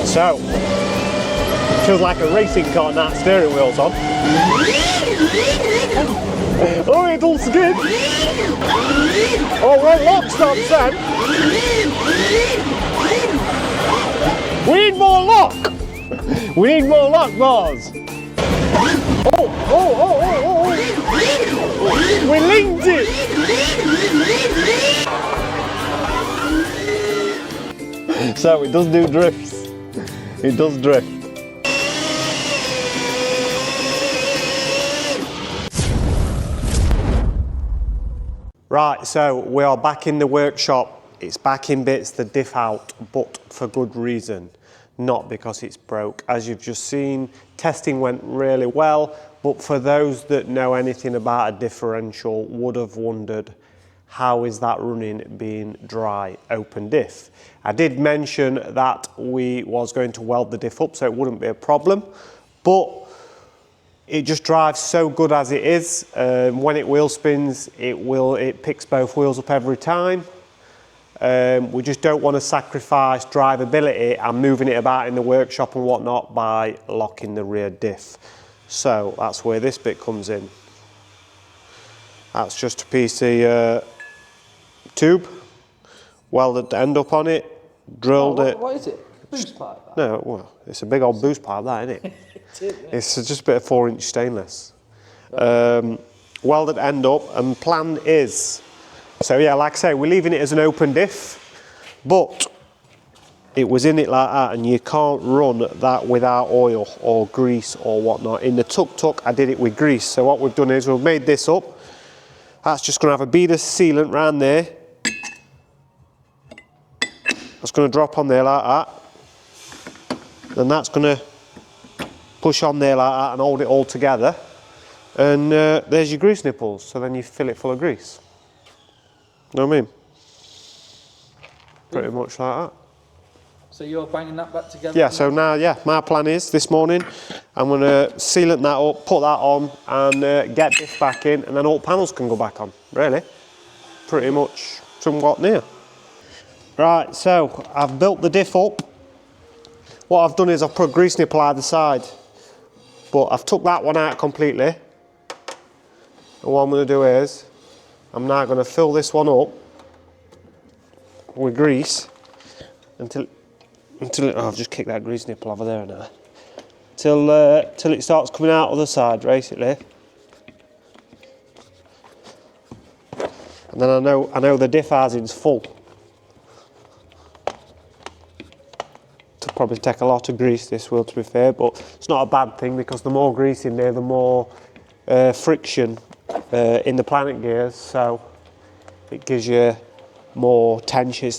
So, feels like a racing car now, steering wheel's on. Oh, it'll skid! Oh, right, lock stops then! We need more lock! We need more lock bars! Oh! We linked it! So it does do drifts. It does drift. Right, so we are back in the workshop. It's back in bits, the diff out, but for good reason, not because it's broke. As you've just seen, testing went really well, but for those that know anything about a differential would have wondered, how is that running being dry open diff? I did mention that we was going to weld the diff up so it wouldn't be a problem, but it just drives so good as it is. When it wheel spins, it picks both wheels up every time. We just don't want to sacrifice drivability and moving it about in the workshop and whatnot by locking the rear diff. So that's where this bit comes in. That's just a piece of tube, welded the end up on it, drilled it. What is it? Boost pipe? No, well, it's a big old boost pipe, that, isn't it? It's just a bit of 4-inch stainless. Welded end up, and plan is, so yeah, like I say, we're leaving it as an open diff, but it was in it like that, and you can't run that without oil or grease or whatnot. In the tuk-tuk, I did it with grease. So what we've done is we've made this up. That's just going to have a bead of sealant round there. That's going to drop on there like that. Then that's going to push on there like that and hold it all together. And there's your grease nipples. So then you fill it full of grease. Know what I mean? Pretty much like that. So you're banging that back together? Yeah, so now, yeah, my plan is this morning, I'm going to sealant that up, put that on, and get this back in, and then all panels can go back on, really. Pretty much somewhat near. Right, so I've built the diff up. What I've done is I've put a grease nipple either side, but I've took that one out completely. And what I'm going to do is, I'm now going to fill this one up with grease until it, oh, I've just kicked that grease nipple over there now. Till it starts coming out other side, basically. And then I know the diff housing's full. It'll probably take a lot of grease, this will, to be fair, but it's not a bad thing because the more grease in there, the more friction in the planet gears, so it gives you more tension.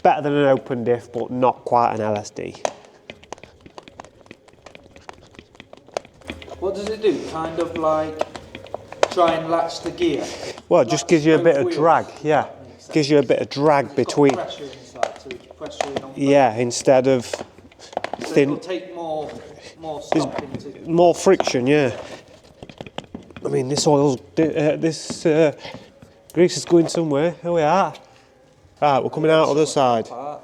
Better than an open diff, but not quite an LSD. What does it do? Kind of like try and latch the gear? Well, it just gives you a bit of drag, yeah. Gives you a bit of drag between. Pressure inside, so it's pressure in on yeah, instead of thin. So it'll take more stop into. More friction, yeah. I mean, this oil's, grease is going somewhere. Here we are. Right, we're coming out other side. Right,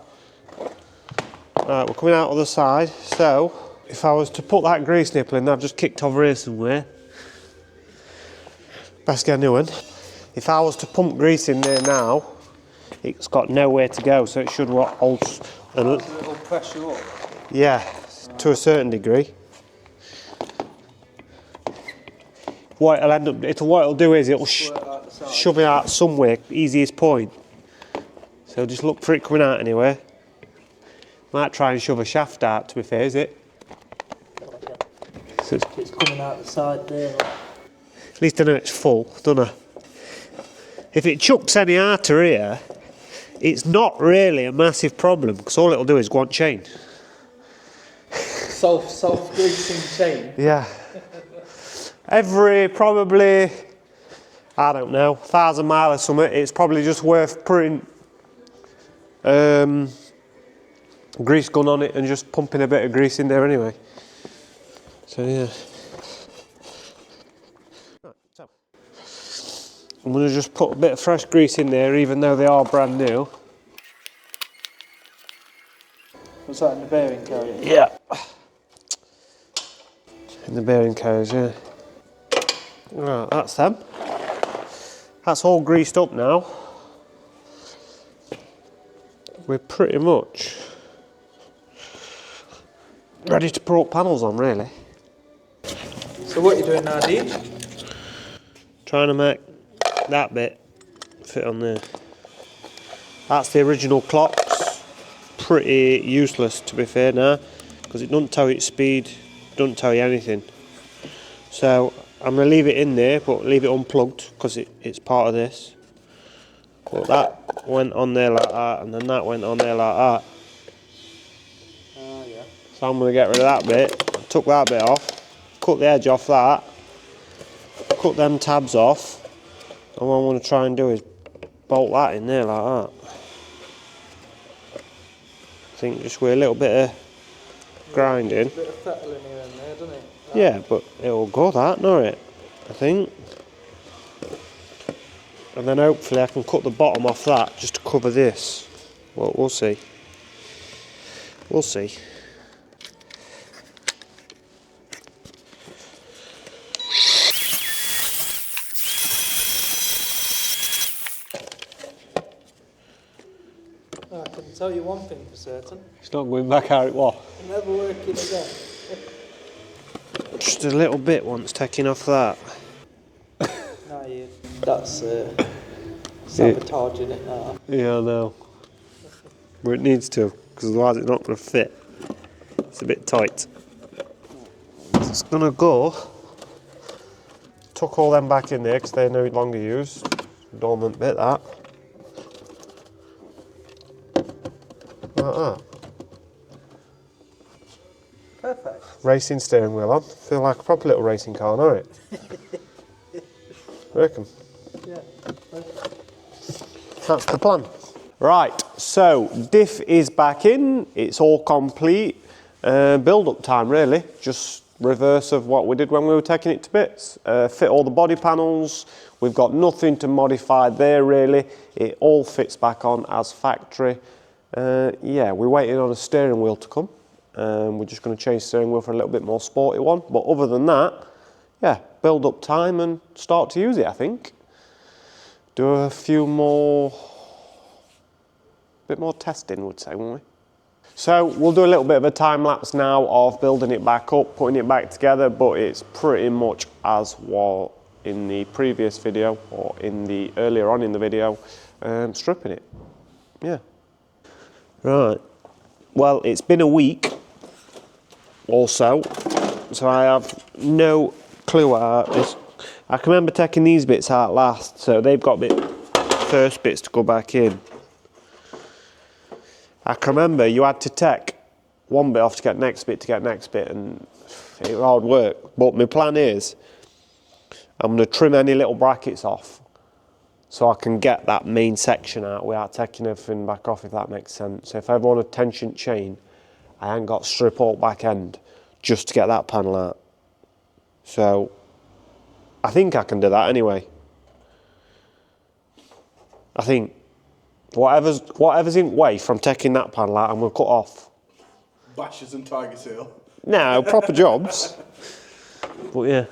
we're coming out other side. So, if I was to put that grease nipple in, I've just kicked over here somewhere. Best get a new one. If I was to pump grease in there now, it's got nowhere to go, so it should hold a little pressure up. Yeah, to a certain degree. What it'll do is it'll shove it out somewhere, easiest point. So just look for it coming out anywhere. Might try and shove a shaft out, to be fair, is it? So it's coming out the side there. At least I know it's full, don't I? If it chucks any outer here, it's not really a massive problem, because all it'll do is go on chain. Self-greasing chain? Yeah. Every probably, I don't know, 1,000 miles or something, it's probably just worth putting grease gun on it and just pumping a bit of grease in there anyway. So yeah. So I'm going to just put a bit of fresh grease in there, even though they are brand new. Was that in the bearing carrier? Yeah. In the bearing carriers, yeah. Right, that's them. That's all greased up now. We're pretty much ready to put panels on, really. So what are you doing now, Dean? Trying to make that bit fit on there. That's the original clocks. Pretty useless, to be fair, now, because it doesn't tell you its speed, doesn't tell you anything. So I'm going to leave it in there, but leave it unplugged because it's part of this. But that went on there like that, and then that went on there like that. Yeah. So I'm going to get rid of that bit. I took that bit off, cut the edge off that, cut them tabs off, and what I'm going to try and do is bolt that in there like that. I think just with a little bit of grinding. A bit of fettling here and there, doesn't it? Yeah, but it'll go that, not it? I think. And then hopefully I can cut the bottom off that just to cover this. Well, we'll see. We'll see. I can tell you one thing for certain. It's not going back how it was. Never working again. Just a little bit once taking off that. No, that's sabotaging it now. Yeah, I know. But it needs to, because otherwise it's not going to fit. It's a bit tight. It's going to go. Tuck all them back in there because they're no longer used. Dormant bit, that. Like that. Perfect. Racing steering wheel on. Feel like a proper little racing car, don't it? I reckon. Yeah. That's the plan. Right, so diff is back in. It's all complete. Build-up time, really. Just reverse of what we did when we were taking it to bits. Fit all the body panels. We've got nothing to modify there, really. It all fits back on as factory. Yeah, we're waiting on a steering wheel to come. We're just going to change the steering wheel for a little bit more sporty one. But other than that, yeah, build up time and start to use it, I think. Do a few more, bit more testing, would say, won't we? So we'll do a little bit of a time lapse now of building it back up, putting it back together, but it's pretty much as was in the previous video or in the earlier on in the video, stripping it. Yeah. Right. Well, it's been a week also, so I have no clue how this. I can remember taking these bits out last, so they've got first bits to go back in. I can remember you had to take one bit off to get next bit, and it was hard work. But my plan is, I'm going to trim any little brackets off so I can get that main section out without taking everything back off, if that makes sense. So if I ever want a tension chain, I ain't got to strip all back end just to get that panel out. So I think I can do that anyway. I think whatever's in way from taking that panel out, I'm going to cut off. Bashes and Tiger Seal. No, proper jobs. But yeah.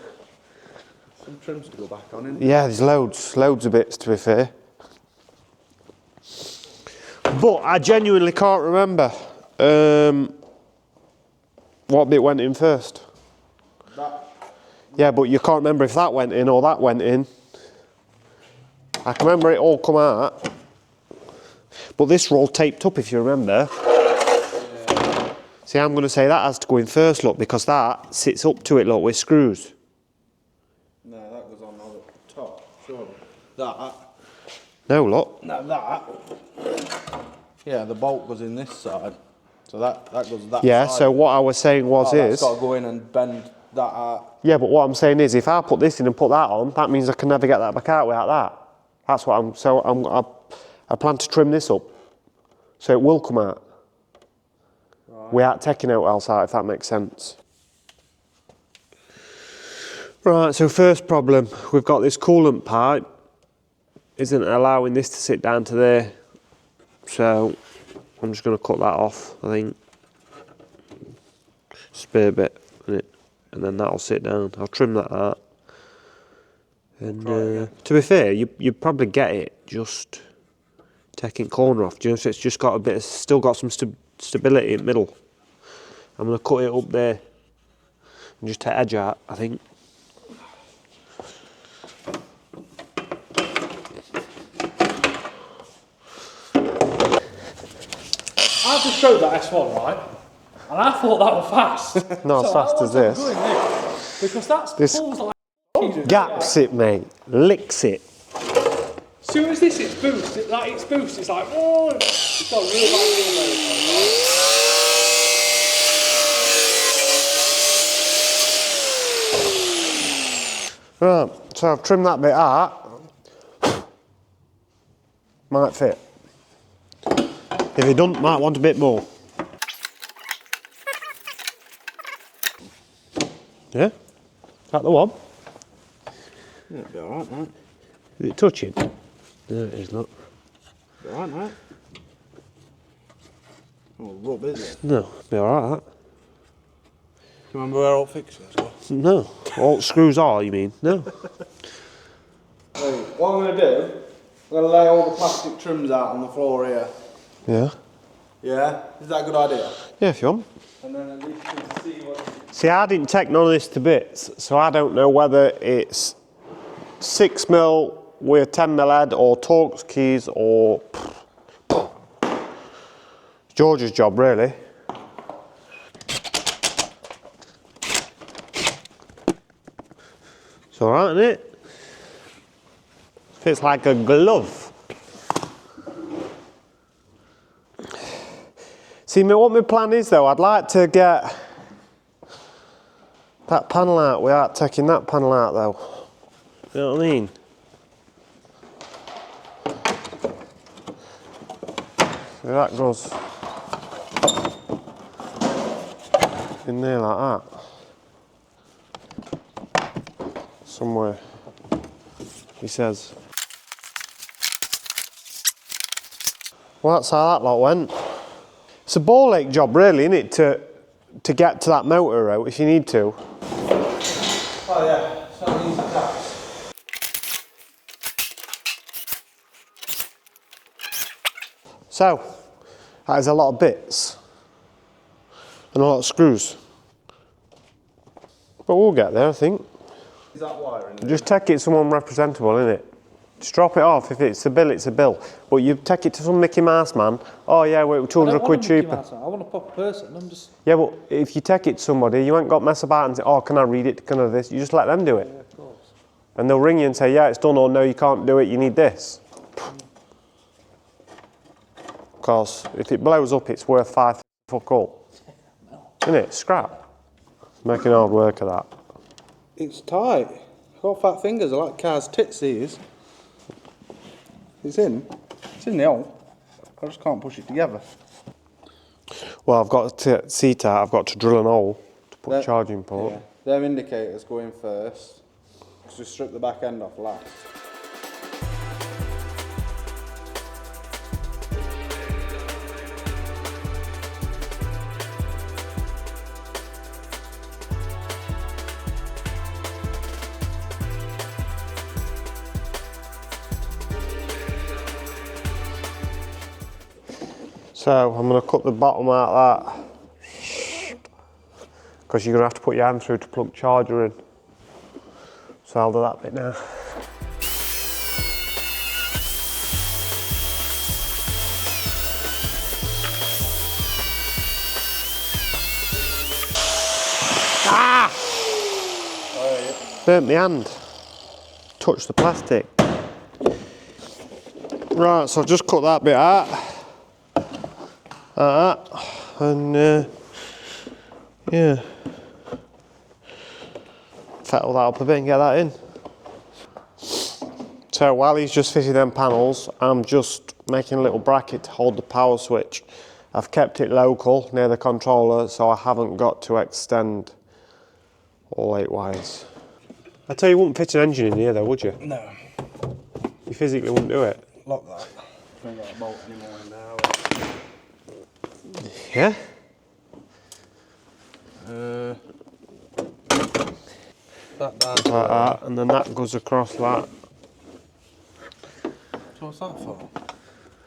Some trims to go back on, isn't Yeah, there's loads of bits, to be fair. But I genuinely can't remember what bit went in first. That. Yeah, but you can't remember if that went in or that went in. I can remember it all come out. But this were all taped up, if you remember. Yeah. See, I'm going to say that has to go in first, look, because that sits up to it, look, with screws. No, that goes on the top, sure. That. No, look. No, that. Yeah, the bolt goes in this side. So that goes that Yeah, side. so what I was saying was that's got to go in and bend that out. Yeah, but what I'm saying is, if I put this in and put that on, that means I can never get that back out without that. That's what I plan to trim this up, so it will come out. Right. Without taking out else out, if that makes sense. Right, so first problem, we've got this coolant pipe, isn't allowing this to sit down to there, so I'm just going to cut that off, I think. spare bit in it, and then that'll sit down. I'll trim that out. And to be fair, you probably get it just taking corner off. Do you know, so it's just got a bit of, still got some stability in the middle. I'm going to cut it up there and just take edge out, I think. I just showed that S1, right? And I thought that was fast. Not as fast as this. Because that's This pulls like gaps it, mate. Licks it. As soon as this it's boost, it's like, oh, it's got real Right, so I've trimmed that bit out. Might fit. If it doesn't, might want a bit more. Yeah? Is that the one? Yeah, it'll be alright, mate. Is it touching? No, it is not. Be alright, mate. Oh, rub, is it? No, it'll be alright, that. Do you remember where all fixtures go? No. All screws are, you mean? No. Right, what I'm going to do, I'm going to lay all the plastic trims out on the floor here. Yeah? Yeah? Is that a good idea? Yeah, if you want. And then at least you can see what... See, I didn't take none of this to bits, so I don't know whether it's 6mm with 10mm head or Torx keys or... George's job, really. It's alright, isn't it? Fits like a glove. See, what my plan is though, I'd like to get that panel out without taking that panel out though. You know what I mean? So that goes in there like that. Somewhere, he says. Well, that's how that lot went. It's a ball ache job really, isn't it, to get to that motor out if you need to. Oh yeah, it's not an easy task. So, that is a lot of bits and a lot of screws. But we'll get there, I think. Is that wiring? Just take it to someone representable, innit? Just drop it off. If it's a bill, it's a bill. But you take it to some Mickey Mouse man. Oh yeah, we're 200 quid cheaper. I want a proper person. I'm just. Yeah, but if you take it to somebody, you ain't got to mess about and say, oh, can I read it? Can I this? You just let them do it. Yeah, of course. And they'll ring you and say, yeah, it's done, or no, you can't do it, you need this. Because if it blows up, it's worth fuck all. Isn't it? Scrap. Making hard work of that. It's tight. I've got fat fingers, I like Car's tits, these. It's in the hole. I just can't push it together. Well, I've got to see that, I've got to drill an hole to put a charging port. Yeah. Their indicators go in first. Just strip the back end off last. So I'm going to cut the bottom out of that because you're going to have to put your hand through to plug charger in. So I'll do that bit now. Ah! Burnt my hand. Touched the plastic. Right, so I've just cut that bit out. Like that. And yeah. Fettle that up a bit and get that in. So while he's just fitting them panels, I'm just making a little bracket to hold the power switch. I've kept it local near the controller, so I haven't got to extend all 8 wires. I tell you, you wouldn't fit an engine in here though, would you? No. You physically wouldn't do it. Lock that. I ain't got a bolt anymore in there. Yeah? That down. like that, and then that goes across that. So what's that for?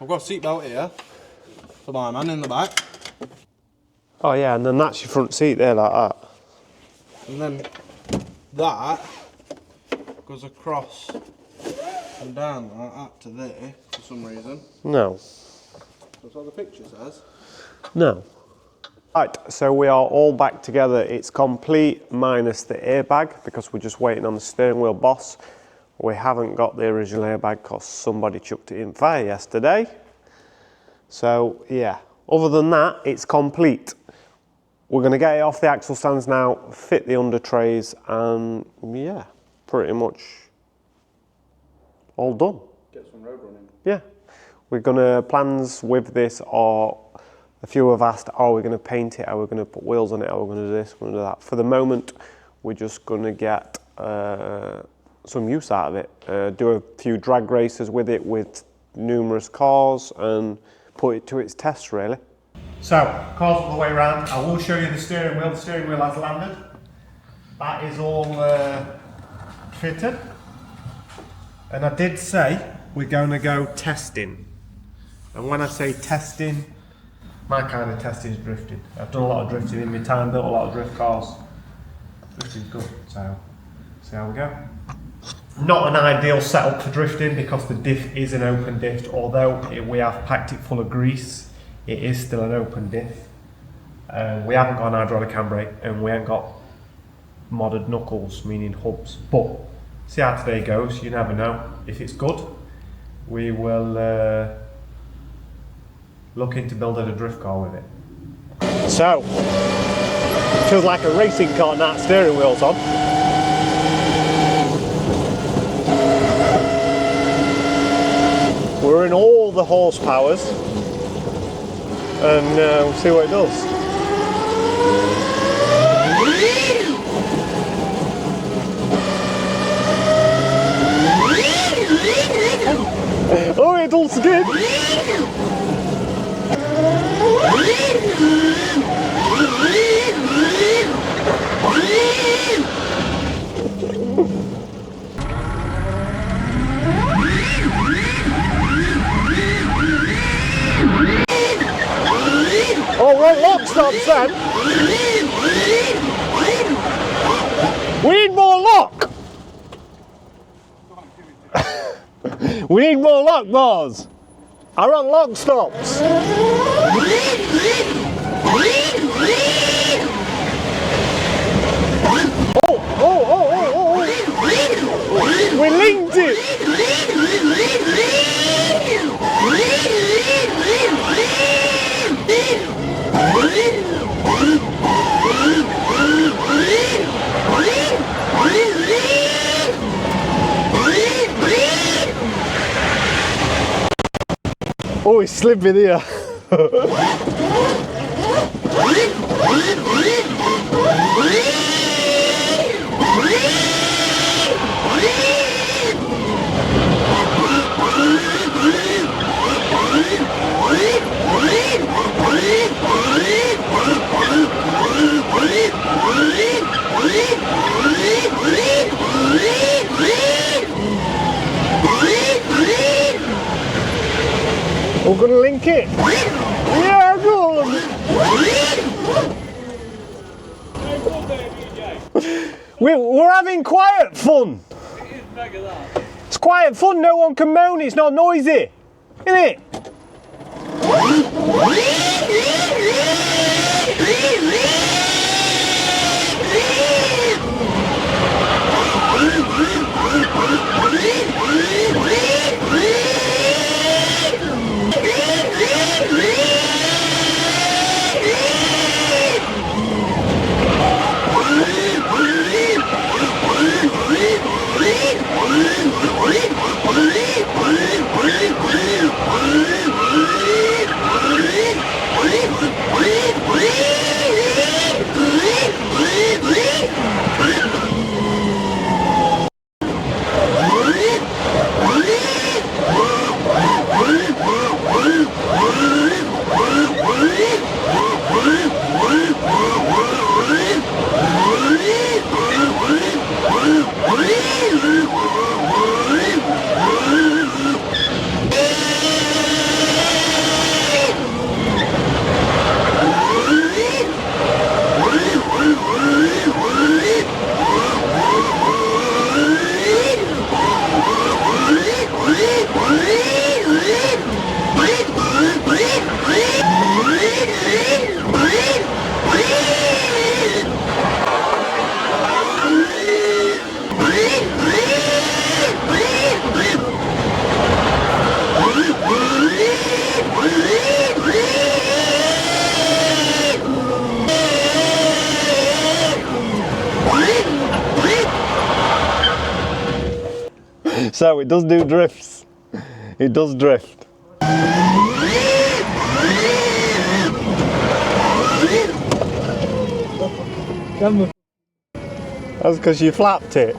I've got a seat belt here for my man in the back. Oh yeah, and then that's your front seat there, like that. And then that goes across and down like that to there for some reason. No. That's what the picture says. No. Right, so we are all back together. It's complete minus the airbag because we're just waiting on the steering wheel boss. We haven't got the original airbag because somebody chucked it in fire yesterday. So yeah, other than that, it's complete. We're going to get it off the axle stands now, fit the under trays, and yeah, pretty much all done. Get some road running. Yeah, we're going to, plans with this are, a few have asked, are we going to paint it, are we going to put wheels on it, are we going to do this, we're going to do that. For the moment, we're just going to get some use out of it, do a few drag races with it with numerous cars and put it to its test really. So, cars all the way around. I will show you the steering wheel. The steering wheel has landed. That is all fitted. And I did say we're going to go testing. And when I say testing, my kind of testing is drifting. I've done a lot of drifting in my time, built a lot of drift cars. Drifting's good, so see how we go. Not an ideal setup for drifting because the diff is an open diff, although we have packed it full of grease. It is still an open diff. We haven't got an hydraulic handbrake and we haven't got modded knuckles, meaning hubs. But see how today goes, you never know. If it's good, we will look into building a drift car with it. So, feels like a racing car now, steering wheel's on. We're in all the horsepowers. And we'll see what it does. Oh, it all skid! Oh, right, lock stops then. We need more lock. We need more lock bars. I want lock stops. Oh. We linked it. Oh, it's slipping here. We're gonna link it. Yeah, good. We're having quiet fun. It's quiet fun. No one can moan. It's not noisy, isn't it? So it does do drifts. It does drift. That's because you flapped it.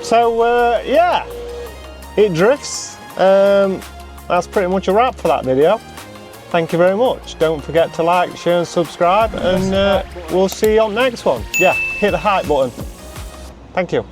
So yeah, it drifts. That's pretty much a wrap for that video. Thank you very much. Don't forget to like, share and subscribe, and we'll see you on the next one. Yeah, hit the hype button. Thank you.